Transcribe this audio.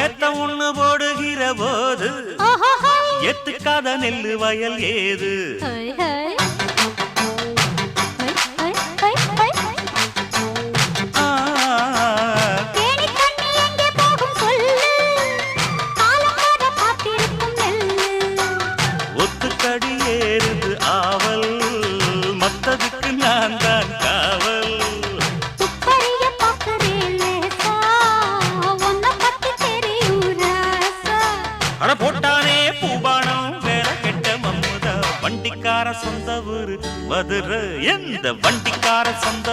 ஏத்த ஒண்ணு போடுகிற போது எத்துக்காத நெல்லு வயல் ஏது? ஒத்துக்கடி ஏறுது ஆவல், மத்ததுக்கு நான் தான் காவல். அட போட்டானே பூபானம் வேற கெட்ட மம்முதா. வண்டிக்கார சொந்த ஊரு மதுரை, எந்த வண்டிக்கார சொந்த